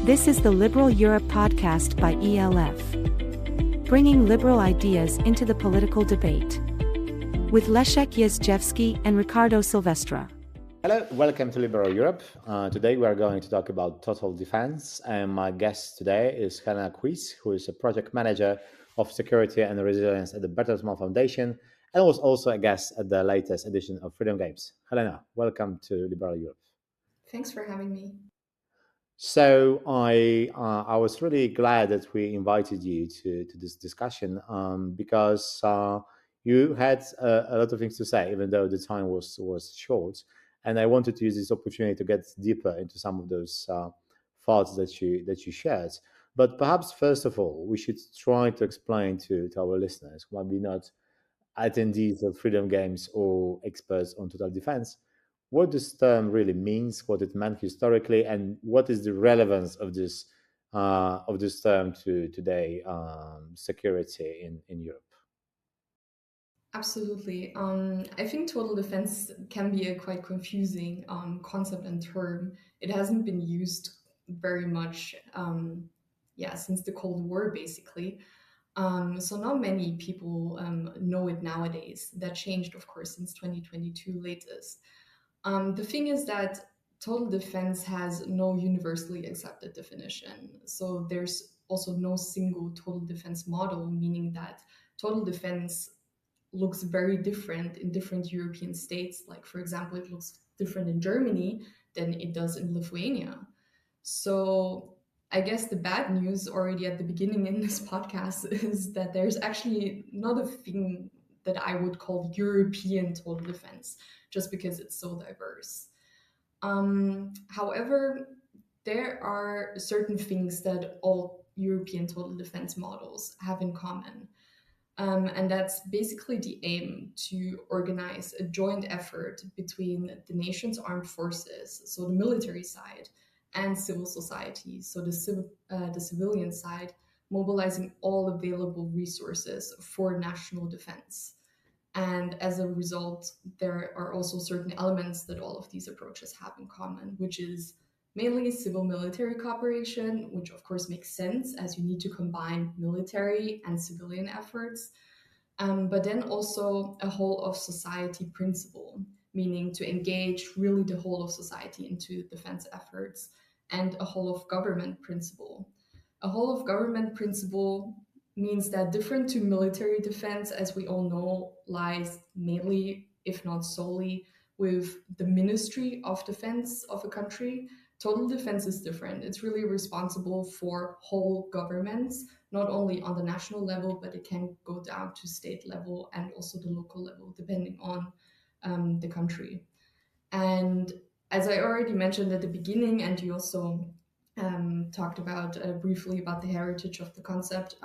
This is the Liberal Europe podcast by ELF, bringing liberal ideas into the political debate, with Leszek Jazdzewski and Ricardo Silvestre. Hello, welcome to Liberal Europe. Today we are going to talk about total defense, and my guest today is Helena Quis, who is a project manager of security and resilience at the Bertelsmann Foundation, and was also a guest at the latest edition of Freedom Games. Helena, welcome to Liberal Europe. Thanks for having me. So I was really glad that we invited you to this discussion because you had a lot of things to say, even though the time was short. And I wanted to use this opportunity to get deeper into some of those thoughts that you shared. But perhaps first of all, we should try to explain to our listeners who might be not attendees of Freedom Games or experts on total defense, what this term really means, what it meant historically, and what is the relevance of this term to today security in Europe. Absolutely. I think total defense can be a quite confusing concept and term. It hasn't been used very much, since the Cold War, basically. So not many people know it nowadays. That changed, of course, since 2022 latest. The thing is that total defense has no universally accepted definition. So there's also no single total defense model, meaning that total defense looks very different in different European states. Like, for example, it looks different in Germany than it does in Lithuania. So I guess the bad news already at the beginning in this podcast is that there's actually not a thing that I would call European total defense, just because it's so diverse. However, there are certain things that all European total defense models have in common. And that's basically the aim to organize a joint effort between the nation's armed forces, so the military side, and civil society, so the civilian side, mobilizing all available resources for national defense. And as a result, there are also certain elements that all of these approaches have in common, which is mainly civil-military cooperation, which of course makes sense as you need to combine military and civilian efforts, but then also a whole of society principle, meaning to engage really the whole of society into defense efforts, and a whole of government principle. A whole of government principle means that, different to military defense, as we all know, lies mainly, if not solely, with the Ministry of Defense of a country. Total defense is different. It's really responsible for whole governments, not only on the national level, but it can go down to state level and also the local level, depending on the country. And as I already mentioned at the beginning, and you also talked about briefly about the heritage of the concept,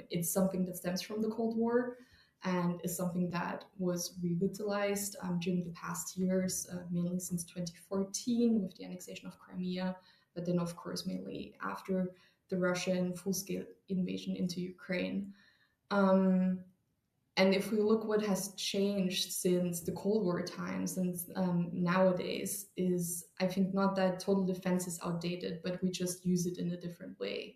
it's something that stems from the Cold War and is something that was revitalized during the past years, mainly since 2014 with the annexation of Crimea, but then of course mainly after the Russian full-scale invasion into Ukraine. And if we look what has changed since the Cold War times and nowadays, is I think not that total defense is outdated, but we just use it in a different way.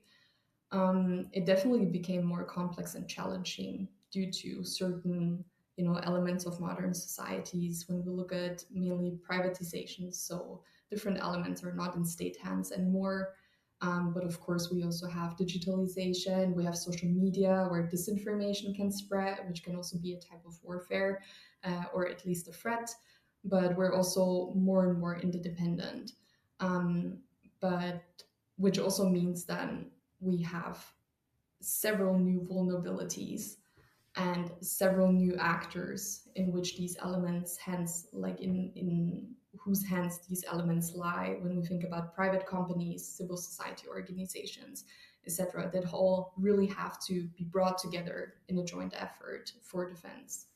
It definitely became more complex and challenging due to certain, elements of modern societies. When we look at mainly privatization, so different elements are not in state hands anymore. But of course, we also have digitalization, we have social media where disinformation can spread, which can also be a type of warfare, or at least a threat. But we're also more and more interdependent. But which also means that we have several new vulnerabilities and several new actors in which these elements, hence, like in whose hands these elements lie when we think about private companies, civil society organizations, etc., that all really have to be brought together in a joint effort for defense.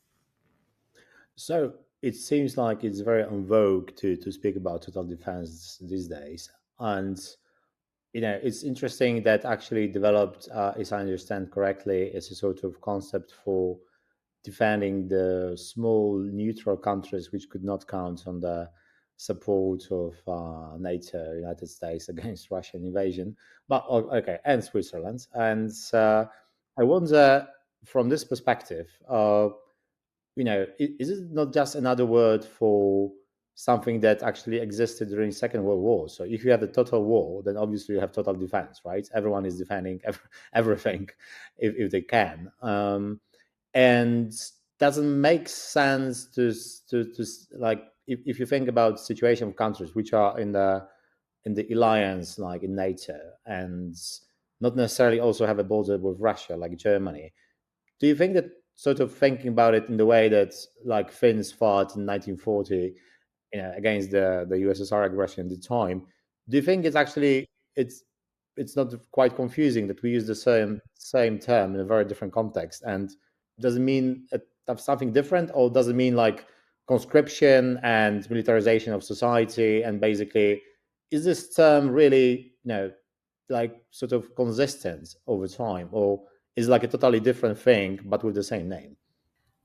So it seems like it's very en vogue to speak about total defense these days. And it's interesting that actually developed, as I understand correctly, as a sort of concept for defending the small neutral countries which could not count on the support of NATO, United States against Russian invasion, but okay, and Switzerland. And I wonder, from this perspective, is it not just another word for something that actually existed during Second World War? So if you have a total war, then obviously you have total defense, right? Everyone is defending everything if they can, and doesn't make sense to like if you think about situation of countries which are in the alliance, like in NATO, and not necessarily also have a border with Russia, like Germany. Do you think that, sort of thinking about it in the way that like Finns fought in 1940, against the USSR aggression at the time, do you think it's it's not quite confusing that we use the same term in a very different context? And does it mean something different, or does it mean like conscription and militarization of society? And basically, is this term really, like sort of consistent over time, or is it like a totally different thing but with the same name?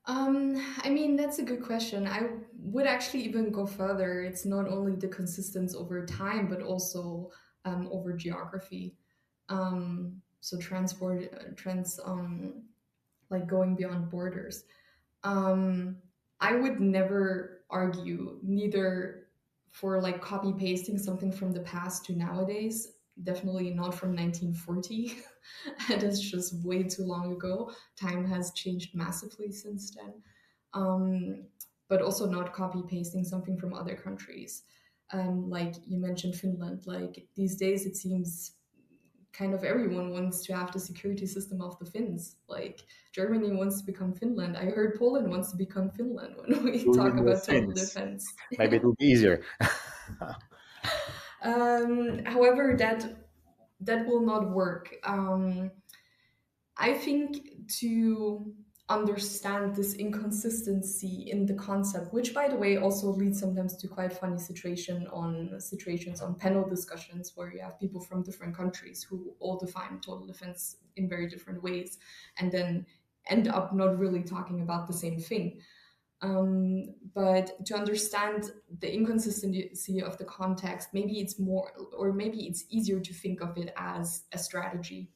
I mean, that's a good question. I would actually even go further. It's not only the consistency over time, but also over geography. So like going beyond borders. I would never argue neither for like copy pasting something from the past to nowadays. Definitely not from 1940. That is just way too long ago. Time has changed massively since then. But also not copy pasting something from other countries. Like you mentioned Finland, like these days it seems kind of everyone wants to have the security system of the Finns. Like Germany wants to become Finland. I heard Poland wants to become Finland when we We need talk more about total Finns. defense. Maybe it will be easier. However, that will not work. I think to understand this inconsistency in the concept, which by the way also leads sometimes to quite funny situations on panel discussions where you have people from different countries who all define total defense in very different ways and then end up not really talking about the same thing. But to understand the inconsistency of the context, maybe it's more, or maybe it's easier to think of it as a strategy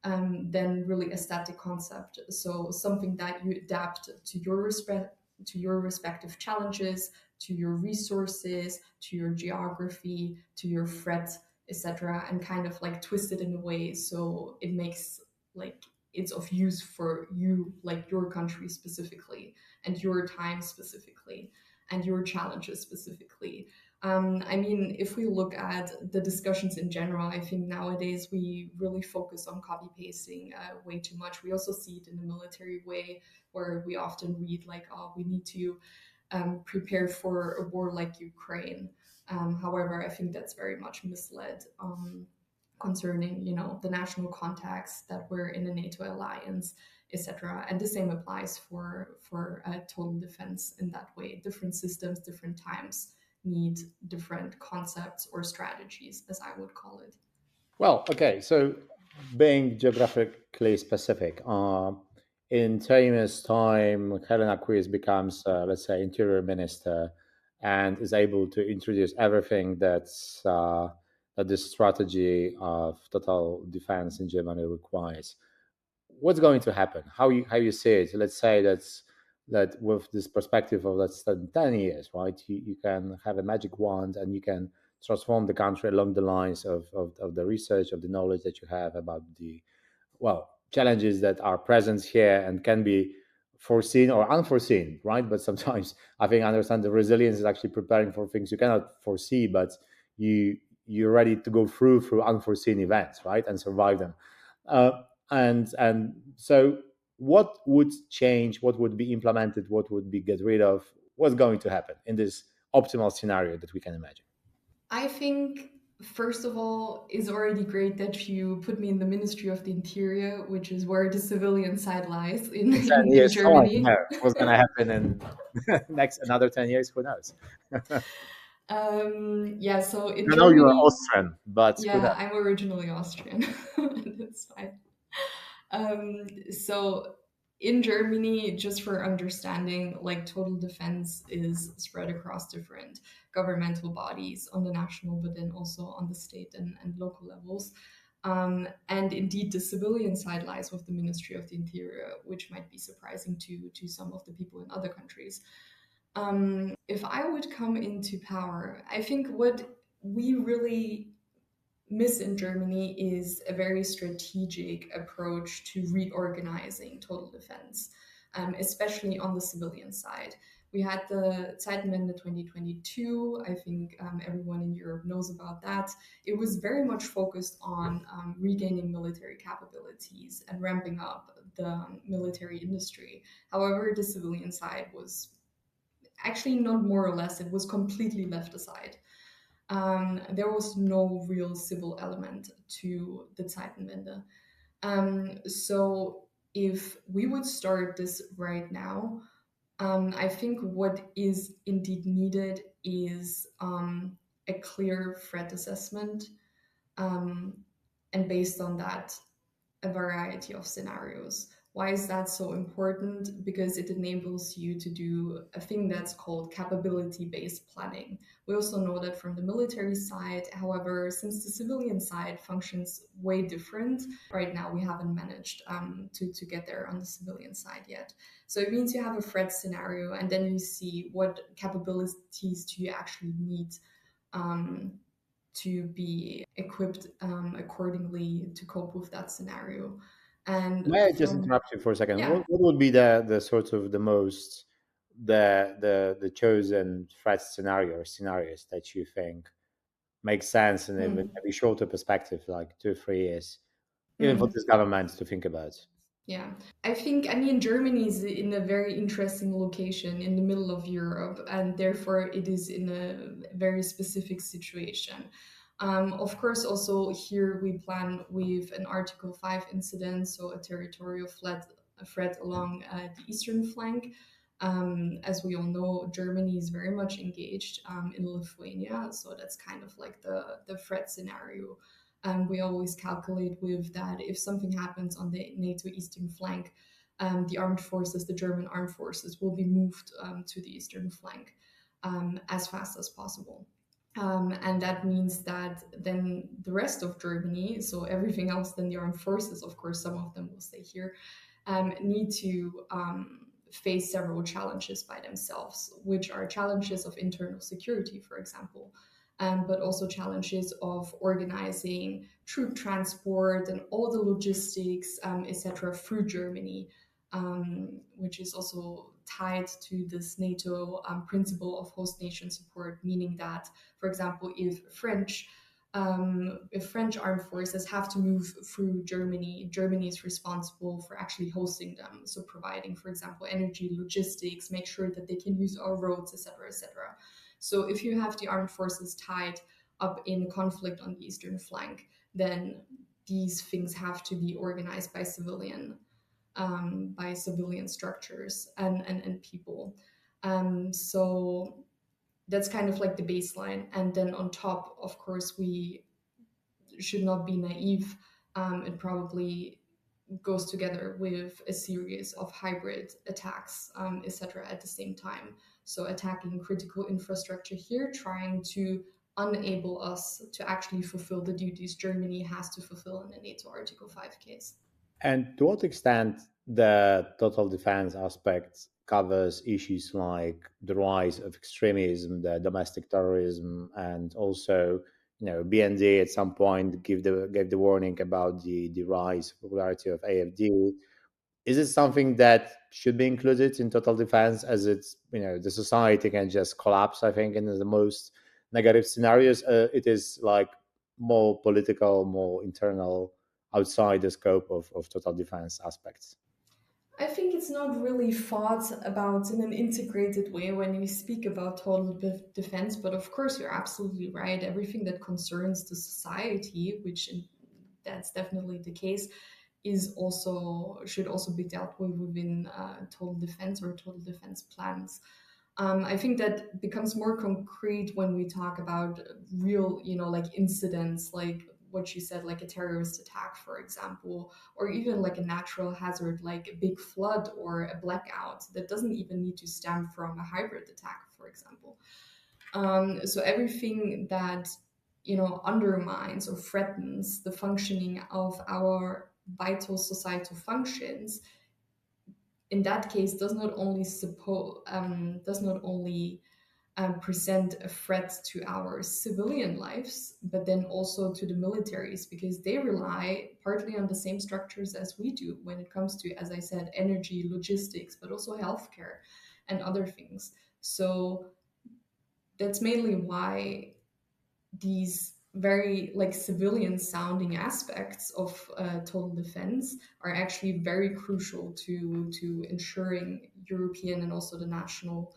than really a static concept. So something that you adapt to your respective challenges, to your resources, to your geography, to your threat, etc., and kind of like twist it in a way so it makes like it's of use for you, like your country specifically, and your time specifically, and your challenges specifically. I mean, if we look at the discussions in general, I think nowadays we really focus on copy pasting way too much. We also see it in the military way, where we often read like, "Oh, we need to prepare for a war like Ukraine." However, I think that's very much misled concerning, the national context that we're in a NATO alliance, etc. And the same applies for total defense in that way. Different systems, different times need different concepts or strategies, as I would call it. Well, okay. So, being geographically specific, in 10 years' time, Helena Quis becomes, let's say, interior minister, and is able to introduce everything that this strategy of total defense in Germany requires. What's going to happen? How you see it? Let's say that with this perspective of, let's say, 10 years, right? You can have a magic wand and you can transform the country along the lines of the research, of the knowledge that you have about the, well, challenges that are present here and can be foreseen or unforeseen, right? But sometimes I think I understand the resilience is actually preparing for things you cannot foresee, but you're ready to go through unforeseen events, right, and survive them. And so, what would change? What would be implemented? What would be get rid of? What's going to happen in this optimal scenario that we can imagine? I think, first of all, it's already great that you put me in the Ministry of the Interior, which is where the civilian side lies in, In 10 in years time, Germany. no. What's going to happen in next another 10 years? Who knows? Yeah, so in I know you are Germany, Austrian, but who yeah, knows? I'm originally Austrian. That's fine. So in Germany, just for understanding, like total defense is spread across different governmental bodies on the national, but then also on the state and local levels. And indeed, the civilian side lies with the Ministry of the Interior, which might be surprising to some of the people in other countries. If I would come into power, I think what we really miss in Germany is a very strategic approach to reorganizing total defense, especially on the civilian side. We had the Zeitenwende 2022. I think everyone in Europe knows about that. It was very much focused on regaining military capabilities and ramping up the military industry. However, the civilian side was actually not more or less, it was completely left aside. There was no real civil element to the Zeitenwende. So if we would start this right now, I think what is indeed needed is a clear threat assessment, and based on that, a variety of scenarios. Why is that so important? Because it enables you to do a thing that's called capability-based planning. We also know that from the military side. However, since the civilian side functions way different, right now we haven't managed to get there on the civilian side yet. So it means you have a threat scenario, and then you see what capabilities do you actually need to be equipped accordingly to cope with that scenario. And May I just from, interrupt you for a second? yeah. What would be the sort of the most the chosen threat scenario or scenarios that you think make sense in a maybe shorter perspective, like 2 or 3 years, even for this government to think about? Yeah, I think, I mean, Germany is in a very interesting location in the middle of Europe, and therefore it is in a very specific situation. Of course, also here we plan with an Article 5 incident, so a territorial threat along the eastern flank. As we all know, Germany is very much engaged in Lithuania, so that's kind of like the threat scenario. We always calculate with that if something happens on the NATO eastern flank, the armed forces, the German armed forces, will be moved to the eastern flank as fast as possible. And that means that then the rest of Germany, so everything else than the armed forces, of course, some of them will stay here, need to face several challenges by themselves, which are challenges of internal security, for example. But also challenges of organizing troop transport and all the logistics, etc., through Germany, which is also tied to this NATO principle of host nation support, meaning that, for example, if French armed forces have to move through Germany, Germany is responsible for actually hosting them. So providing, for example, energy, logistics, make sure that they can use our roads, etc., etc. So if you have the armed forces tied up in conflict on the eastern flank, then these things have to be organized by civilian structures and people. So that's kind of like the baseline. And then on top, of course, we should not be naive. It probably goes together with a series of hybrid attacks, etc., at the same time. So attacking critical infrastructure here, trying to enable us to actually fulfill the duties Germany has to fulfill in the NATO Article 5 case. And to what extent the total defense aspect covers issues like the rise of extremism, the domestic terrorism, and also, BND at some point gave the warning about the rise of popularity of AFD. Is it something that should be included in total defense, as it's, the society can just collapse, I think, in the most negative scenarios? It is like more political, more internal, outside the scope of total defense aspects. I think it's not really thought about in an integrated way when we speak about total defense, but of course, you're absolutely right. Everything that concerns the society, that's definitely the case, should also be dealt with within total defense or total defense plans. I think that becomes more concrete when we talk about real, like incidents, like what you said, like a terrorist attack, for example, or even like a natural hazard like a big flood or a blackout that doesn't even need to stem from a hybrid attack, for example. So everything that undermines or threatens the functioning of our vital societal functions, in that case, does not only present a threat to our civilian lives, but then also to the militaries, because they rely partly on the same structures as we do when it comes to, as I said, energy, logistics, but also healthcare and other things. So that's mainly why these very like civilian sounding aspects of total defense are actually very crucial to ensuring European and also the national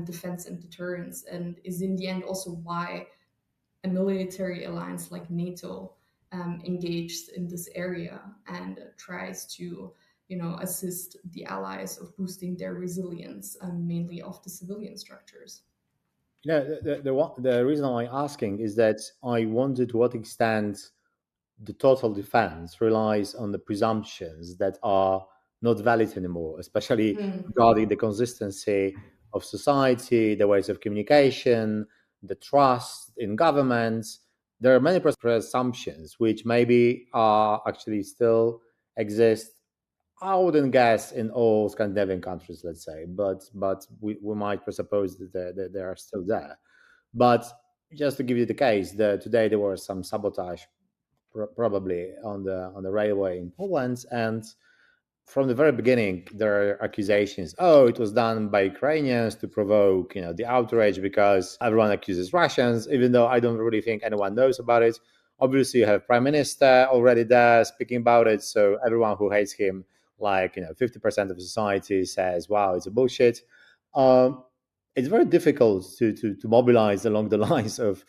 defense and deterrence, and is in the end also why a military alliance like NATO engaged in this area and tries to assist the allies of boosting their resilience, mainly of the civilian structures. The reason I'm asking is that I wonder to what extent the total defense relies on the presumptions that are not valid anymore, especially Mm. regarding the consistency of society, the ways of communication, the trust in governments. There are many presumptions which maybe are actually still exist. I wouldn't guess in all Scandinavian countries, let's say, but we might presuppose that they are still there. But just to give you the case, today there was some sabotage probably on the railway in Poland, and from the very beginning there are accusations. Oh, it was done by Ukrainians to provoke the outrage because everyone accuses Russians, even though I don't really think anyone knows about it. Obviously, you have Prime Minister already there speaking about it, so everyone who hates him, like 50% of society, says, "Wow, it's a bullshit." Um, it's very difficult to mobilize along the lines of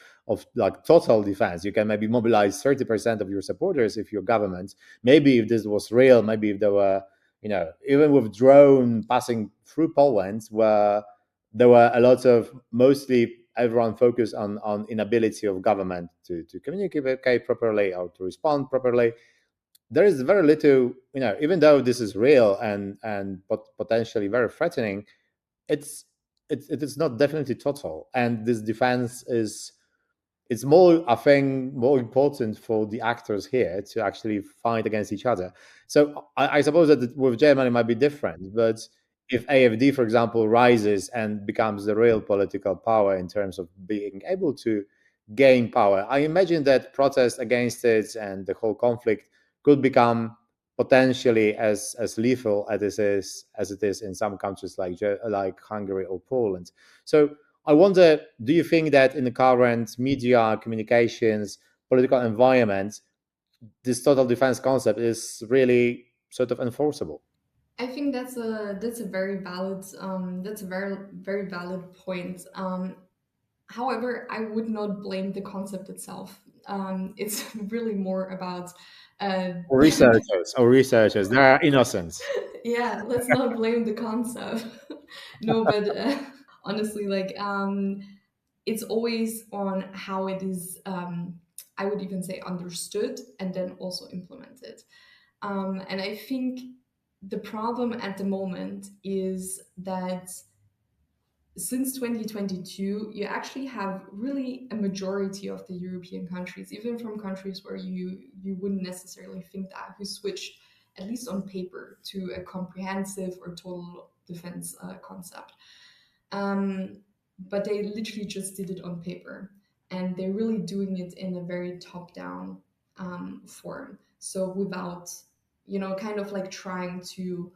like total defense. You can maybe mobilize 30% of your supporters if you're government. Maybe if this was real, maybe if there were, even with drone passing through Poland, where there were a lot of, mostly everyone focused on inability of government to communicate properly or to respond properly. There is very little, even though this is real and potentially very threatening, it's it is not definitely total, and this defense is, it's more, I think, more important for the actors here to actually fight against each other. So I suppose that with Germany it might be different, but if AfD, for example, rises and becomes the real political power in terms of being able to gain power, I imagine that protest against it and the whole conflict could become potentially as lethal as it is in some countries like Hungary or Poland. So I wonder, do you think that in the current media, communications, political environment, this total defense concept is really sort of enforceable? I think that's a very valid that's a very valid point. However, I would not blame the concept itself. It's really more about Or researchers, they are innocent. yeah. Let's not blame the concept. No, but honestly, like it's always on how it is. I would even say understood and then also implemented. And I think the problem at the moment is that since 2022, you actually have really a majority of the European countries, even from countries where you wouldn't necessarily think that, who switched, at least on paper, to a comprehensive or total defense concept. But they literally just did it on paper, and they're really doing it in a very top-down form. So without, kind of like trying to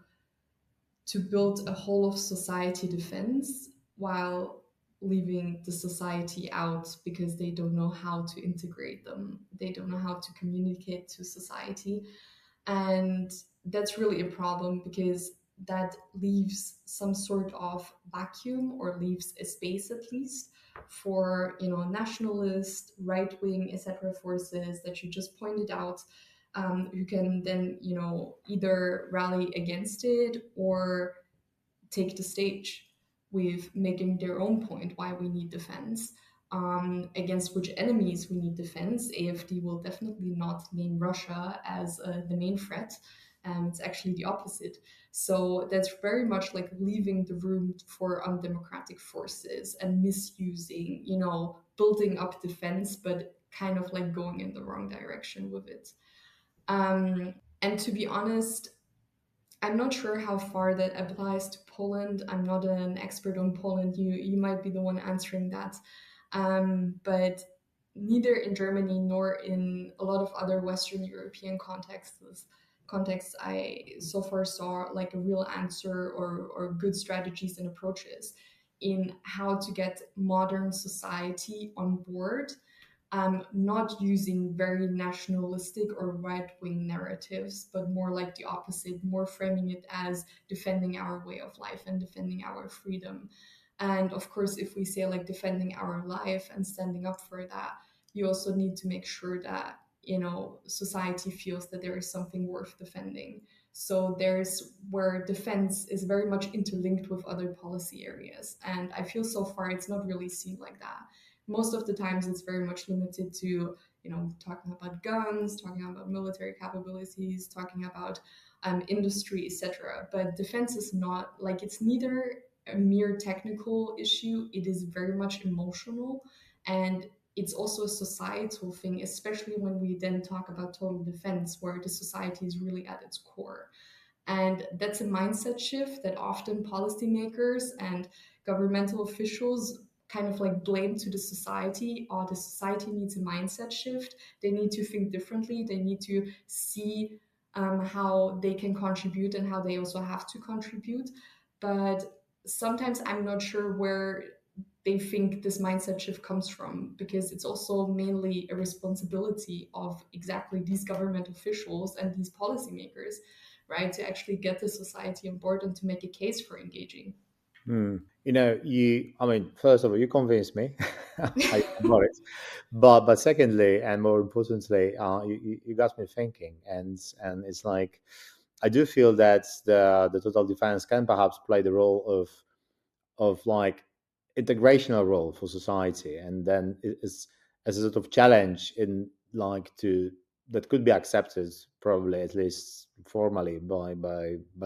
build a whole of society defense while leaving the society out because they don't know how to integrate them. They don't know how to communicate to society. And that's really a problem because that leaves some sort of vacuum, or leaves a space at least for nationalist, right-wing, etc. forces that you just pointed out, who can then either rally against it or take the stage with making their own point why we need defense. against which enemies we need defense, AfD will definitely not name Russia as the main threat. It's actually the opposite. So that's very much like leaving the room for undemocratic forces and misusing, building up defense, but kind of like going in the wrong direction with it. And to be honest, I'm not sure how far that applies to Poland. I'm not an expert on Poland. You might be the one answering that. But neither in Germany nor in a lot of other Western European contexts I so far saw like a real answer or good strategies and approaches in how to get modern society on board, not using very nationalistic or right-wing narratives, but more like the opposite, more framing it as defending our way of life and defending our freedom. And of course, if we say like defending our life and standing up for that, you also need to make sure that, society feels that there is something worth defending. So there's where defense is very much interlinked with other policy areas. And I feel so far it's not really seen like that. Most of the times it's very much limited to, talking about guns, talking about military capabilities, talking about industry, etc. But defense is not like, it's neither a mere technical issue, it is very much emotional, and it's also a societal thing, especially when we then talk about total defense, where the society is really at its core. And that's a mindset shift that often policymakers and governmental officials kind of like blame to the society. Oh, the society needs a mindset shift. They need to think differently. They need to see how they can contribute and how they also have to contribute. But sometimes I'm not sure where they think this mindset shift comes from, because it's also mainly a responsibility of exactly these government officials and these policymakers, right, to actually get the society on board and to make a case for engaging. First of all, you convinced me. I got it. But secondly, and more importantly, you got me thinking, and it's like I do feel that the total defense can perhaps play the role of like integrational role for society, and then it's as a sort of challenge in like to that could be accepted probably at least formally by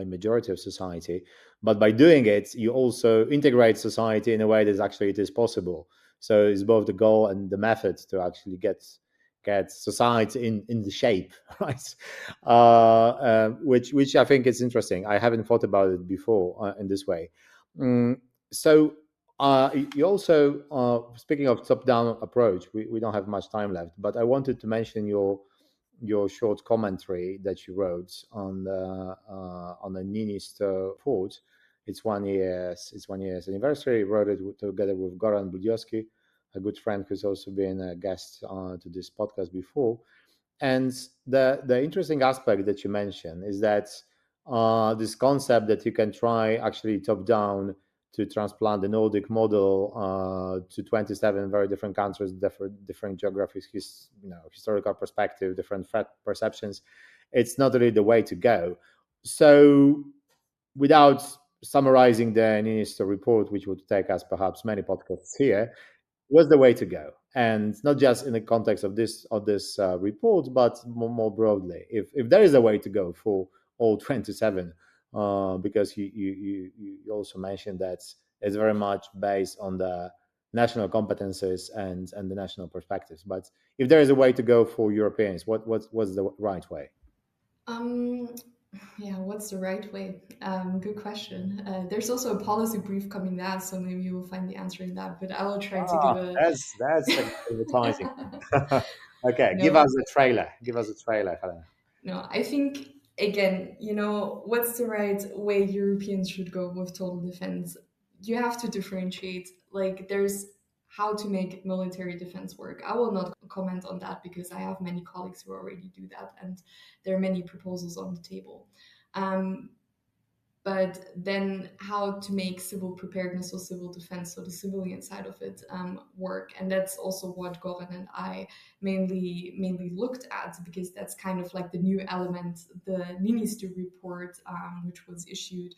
majority of society, but by doing it you also integrate society in a way that actually it is possible. So it's both the goal and the method to actually get society in the shape, right? Which I think is interesting. I haven't thought about it before in this way. Mm, so you also, speaking of top-down approach, we don't have much time left, but I wanted to mention your short commentary that you wrote on the Niinistö report. It's 1 year's anniversary. You wrote it together with Goran Budiowski, a good friend who's also been a guest to this podcast before. And the interesting aspect that you mentioned is that this concept that you can try actually top down to transplant the Nordic model to 27 very different countries, different geographies, historical perspective, different threat perceptions. It's not really the way to go. So, without summarizing the Niinistö report, which would take us perhaps many podcasts here, was the way to go, and not just in the context of this report, but more broadly, if there is a way to go for all 27, because you also mentioned that it's very much based on the national competences and the national perspectives. But if there is a way to go for Europeans, what's the right way? Um, yeah, what's the right way? Good question. There's also a policy brief coming that, so maybe you will find the answer in that. But I will try to give a. That's advertising. Okay, give No, us a trailer. Give us a trailer, Helena. no. I think again, what's the right way Europeans should go with total defense? You have to differentiate. Like, there's how to make military defense work. I will not comment on that because I have many colleagues who already do that, and there are many proposals on the table. But then how to make civil preparedness or civil defense, so the civilian side of it, work. And that's also what Goran and I mainly looked at, because that's kind of like the new element, the Niinistö report, which was issued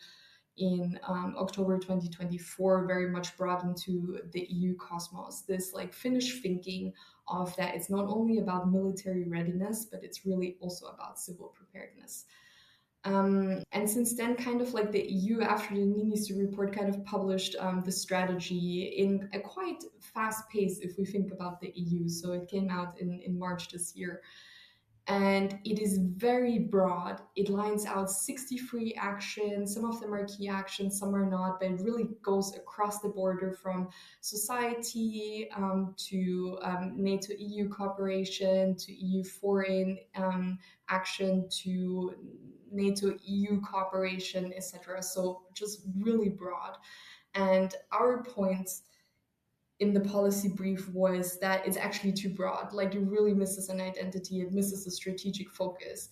in October 2024 very much brought into the EU cosmos. This like Finnish thinking of that it's not only about military readiness, but it's really also about civil preparedness. And since then, kind of like the EU, after the Niiniistö report, kind of published the strategy in a quite fast pace if we think about the EU. So it came out in March this year. And it is very broad. It lines out 63 actions. Some of them are key actions, some are not, but it really goes across the border from society to NATO EU cooperation, to EU foreign action, to NATO EU cooperation, etc. So just really broad. And our points in the policy brief was that it's actually too broad. Like it really misses an identity, it misses a strategic focus.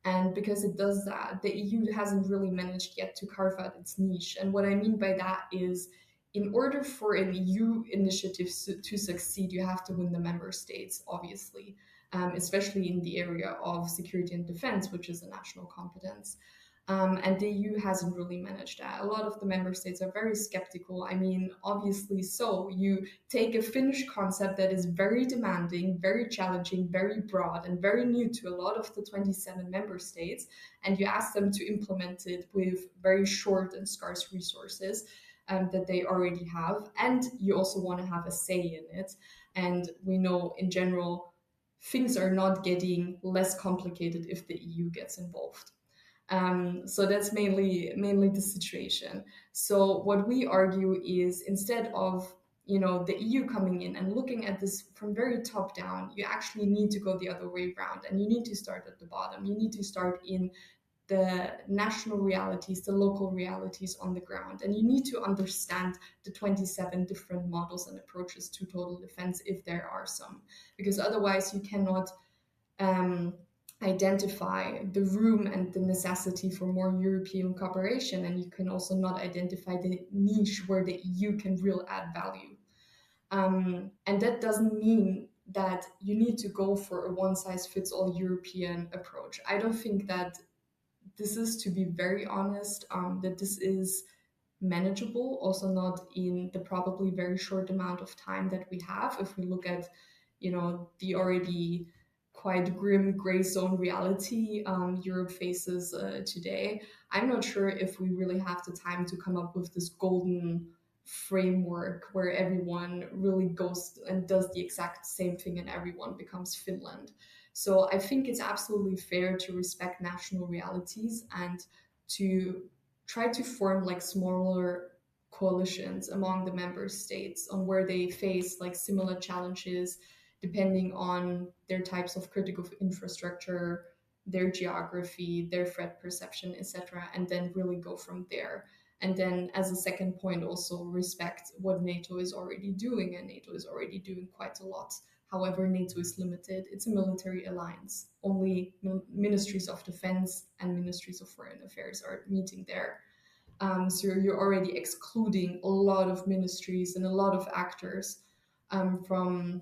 And because it does that, the EU hasn't really managed yet to carve out its niche. And what I mean by that is, in order for an EU initiative to succeed, you have to win the member states, obviously, especially in the area of security and defense, which is a national competence. And the EU hasn't really managed that. A lot of the member states are very skeptical. I mean, obviously so. You take a Finnish concept that is very demanding, very challenging, very broad, and very new to a lot of the 27 member states, and you ask them to implement it with very short and scarce resources that they already have. And you also want to have a say in it. And we know in general, things are not getting less complicated if the EU gets involved. So that's mainly the situation. So what we argue is, instead of the EU coming in and looking at this from very top down, you actually need to go the other way around, and you need to start at the bottom. You need to start in the national realities, the local realities on the ground, and you need to understand the 27 different models and approaches to total defense, if there are some, because otherwise you cannot identify the room and the necessity for more European cooperation, and you can also not identify the niche where the EU can really add value. And that doesn't mean that you need to go for a one-size-fits-all European approach. I don't think that this is, to be very honest, that this is manageable, also not in the probably very short amount of time that we have. If we look at, the already quite grim gray zone reality Europe faces today, I'm not sure if we really have the time to come up with this golden framework where everyone really goes and does the exact same thing and everyone becomes Finland. So I think it's absolutely fair to respect national realities and to try to form like smaller coalitions among the member states on where they face like similar challenges, depending on their types of critical infrastructure, their geography, their threat perception, etc., and then really go from there. And then as a second point, also respect what NATO is already doing, and NATO is already doing quite a lot. However, NATO is limited. It's a military alliance. Only ministries of defense and ministries of foreign affairs are meeting there. So you're already excluding a lot of ministries and a lot of actors from,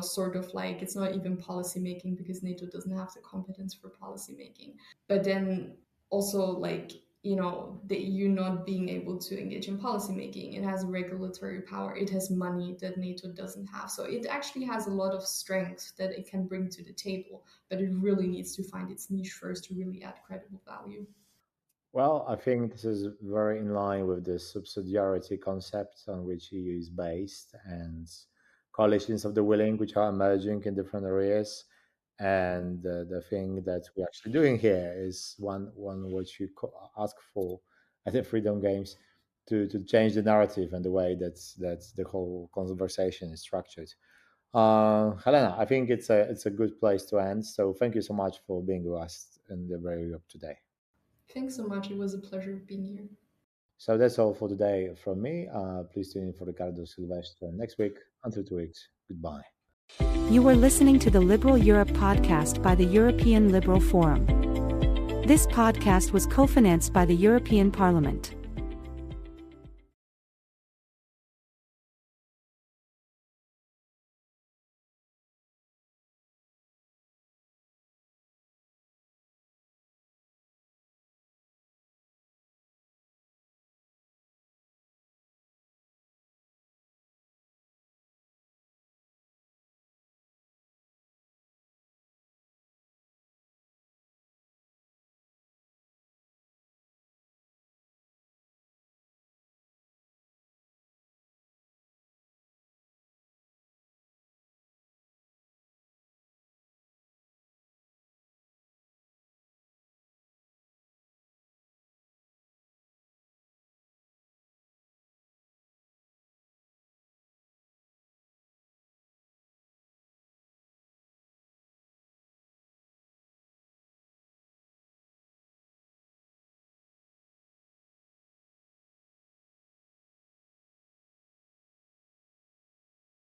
sort of like, it's not even policy making, because NATO doesn't have the competence for policy making. But then also like, the EU not being able to engage in policy making. It has regulatory power. It has money that NATO doesn't have. So it actually has a lot of strength that it can bring to the table, but it really needs to find its niche first to really add credible value. Well, I think this is very in line with the subsidiarity concept on which EU is based, and coalitions of the willing, which are emerging in different areas. And the thing that we're actually doing here is one which you ask for at the Freedom Games to change the narrative and the way that the whole conversation is structured. Helena, I think it's a good place to end. So thank you so much for being with us in the very up today. Thanks so much. It was a pleasure being here. So that's all for today from me. Please tune in for Ricardo Silvestre next week. Until 2 weeks. Goodbye. You were listening to the Liberal Europe podcast by the European Liberal Forum. This podcast was co-financed by the European Parliament.